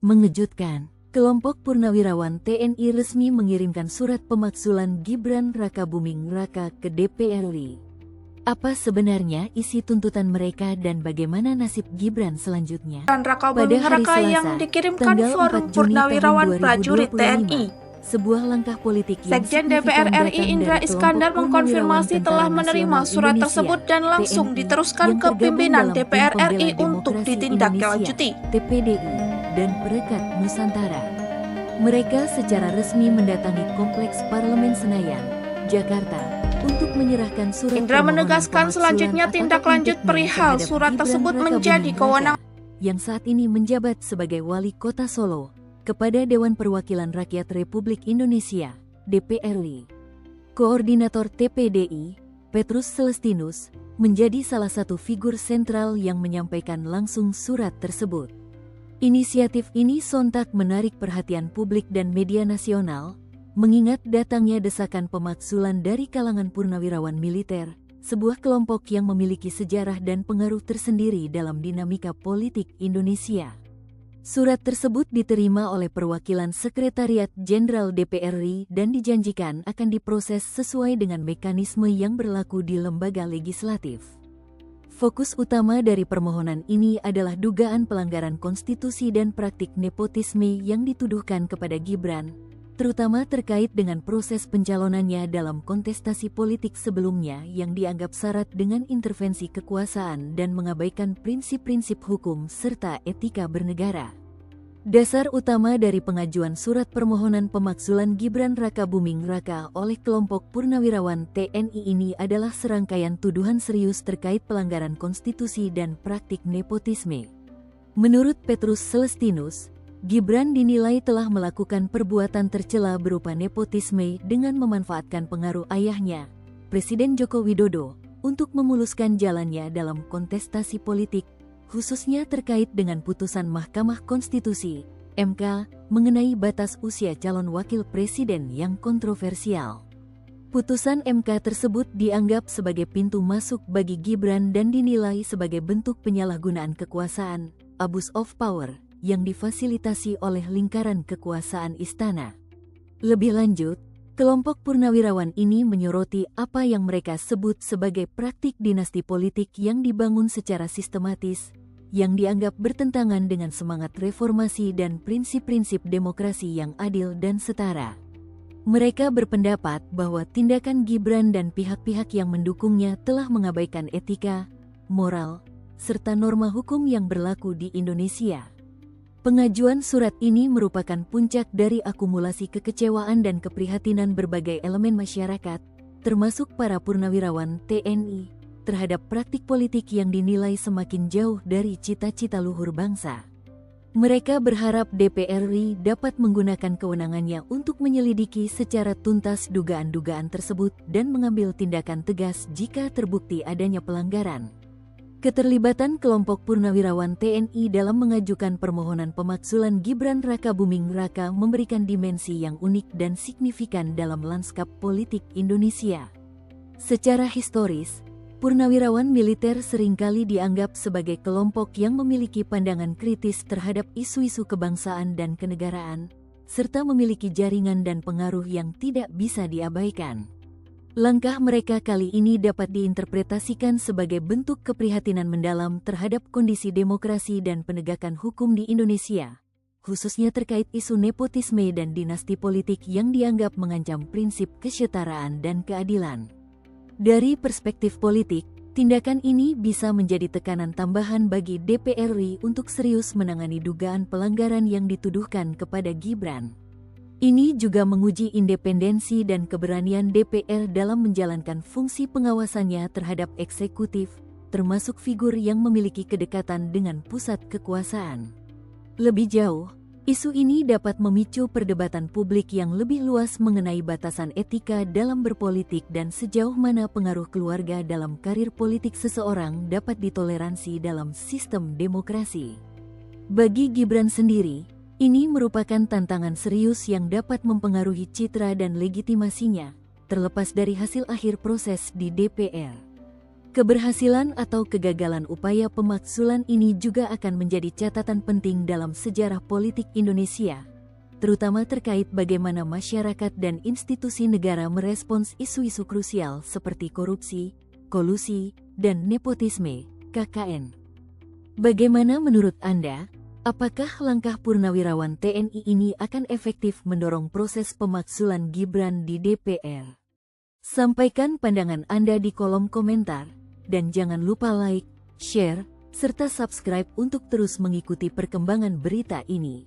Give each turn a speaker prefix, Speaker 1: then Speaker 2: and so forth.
Speaker 1: Mengejutkan, kelompok purnawirawan TNI resmi mengirimkan surat pemakzulan Gibran Rakabuming Raka ke DPR RI. Apa sebenarnya isi tuntutan mereka dan bagaimana nasib Gibran selanjutnya?
Speaker 2: Pada hari Selasa,
Speaker 1: yang dikirimkan Forum Purnawirawan Prajurit TNI, sebuah langkah politik yang
Speaker 2: Sekjen DPR RI Indra Iskandar mengkonfirmasi telah menerima surat tersebut dan langsung diteruskan ke pimpinan DPR RI untuk ditindaklanjuti.
Speaker 1: TPDI dan Perekat Nusantara. Mereka secara resmi mendatangi Kompleks Parlemen Senayan, Jakarta, untuk menyerahkan surat.
Speaker 2: Indra menegaskan selanjutnya tindak lanjut perihal surat tersebut menjadi kewenangan
Speaker 1: yang saat ini menjabat sebagai Wali Kota Solo kepada Dewan Perwakilan Rakyat Republik Indonesia, DPR RI. Koordinator TPDI, Petrus Celestinus, menjadi salah satu figur sentral yang menyampaikan langsung surat tersebut. Inisiatif ini sontak menarik perhatian publik dan media nasional, mengingat datangnya desakan pemakzulan dari kalangan purnawirawan militer, sebuah kelompok yang memiliki sejarah dan pengaruh tersendiri dalam dinamika politik Indonesia. Surat tersebut diterima oleh perwakilan Sekretariat Jenderal DPR RI dan dijanjikan akan diproses sesuai dengan mekanisme yang berlaku di lembaga legislatif. Fokus utama dari permohonan ini adalah dugaan pelanggaran konstitusi dan praktik nepotisme yang dituduhkan kepada Gibran, terutama terkait dengan proses pencalonannya dalam kontestasi politik sebelumnya yang dianggap syarat dengan intervensi kekuasaan dan mengabaikan prinsip-prinsip hukum serta etika bernegara. Dasar utama dari pengajuan surat permohonan pemakzulan Gibran Rakabuming Raka oleh kelompok purnawirawan TNI ini adalah serangkaian tuduhan serius terkait pelanggaran konstitusi dan praktik nepotisme. Menurut Petrus Celestinus, Gibran dinilai telah melakukan perbuatan tercela berupa nepotisme dengan memanfaatkan pengaruh ayahnya, Presiden Joko Widodo, untuk memuluskan jalannya dalam kontestasi politik, khususnya terkait dengan putusan Mahkamah Konstitusi, MK, mengenai batas usia calon wakil presiden yang kontroversial. Putusan MK tersebut dianggap sebagai pintu masuk bagi Gibran dan dinilai sebagai bentuk penyalahgunaan kekuasaan, abuse of power, yang difasilitasi oleh lingkaran kekuasaan istana. Lebih lanjut, kelompok purnawirawan ini menyoroti apa yang mereka sebut sebagai praktik dinasti politik yang dibangun secara sistematis, yang dianggap bertentangan dengan semangat reformasi dan prinsip-prinsip demokrasi yang adil dan setara. Mereka berpendapat bahwa tindakan Gibran dan pihak-pihak yang mendukungnya telah mengabaikan etika, moral, serta norma hukum yang berlaku di Indonesia. Pengajuan surat ini merupakan puncak dari akumulasi kekecewaan dan keprihatinan berbagai elemen masyarakat, termasuk para purnawirawan TNI, terhadap praktik politik yang dinilai semakin jauh dari cita-cita luhur bangsa. Mereka berharap DPR RI dapat menggunakan kewenangannya untuk menyelidiki secara tuntas dugaan-dugaan tersebut dan mengambil tindakan tegas jika terbukti adanya pelanggaran. Keterlibatan kelompok purnawirawan TNI dalam mengajukan permohonan pemakzulan Gibran Rakabuming Raka memberikan dimensi yang unik dan signifikan dalam lanskap politik Indonesia. Secara historis, purnawirawan militer seringkali dianggap sebagai kelompok yang memiliki pandangan kritis terhadap isu-isu kebangsaan dan kenegaraan, serta memiliki jaringan dan pengaruh yang tidak bisa diabaikan. Langkah mereka kali ini dapat diinterpretasikan sebagai bentuk keprihatinan mendalam terhadap kondisi demokrasi dan penegakan hukum di Indonesia, khususnya terkait isu nepotisme dan dinasti politik yang dianggap mengancam prinsip kesetaraan dan keadilan. Dari perspektif politik, tindakan ini bisa menjadi tekanan tambahan bagi DPR RI untuk serius menangani dugaan pelanggaran yang dituduhkan kepada Gibran. Ini juga menguji independensi dan keberanian DPR dalam menjalankan fungsi pengawasannya terhadap eksekutif, termasuk figur yang memiliki kedekatan dengan pusat kekuasaan. Lebih jauh, isu ini dapat memicu perdebatan publik yang lebih luas mengenai batasan etika dalam berpolitik dan sejauh mana pengaruh keluarga dalam karir politik seseorang dapat ditoleransi dalam sistem demokrasi. Bagi Gibran sendiri, ini merupakan tantangan serius yang dapat mempengaruhi citra dan legitimasinya, terlepas dari hasil akhir proses di DPR. Keberhasilan atau kegagalan upaya pemakzulan ini juga akan menjadi catatan penting dalam sejarah politik Indonesia, terutama terkait bagaimana masyarakat dan institusi negara merespons isu-isu krusial seperti korupsi, kolusi, dan nepotisme, KKN. Bagaimana menurut Anda? Apakah langkah purnawirawan TNI ini akan efektif mendorong proses pemakzulan Gibran di DPR? Sampaikan pandangan Anda di kolom komentar, dan jangan lupa like, share, serta subscribe untuk terus mengikuti perkembangan berita ini.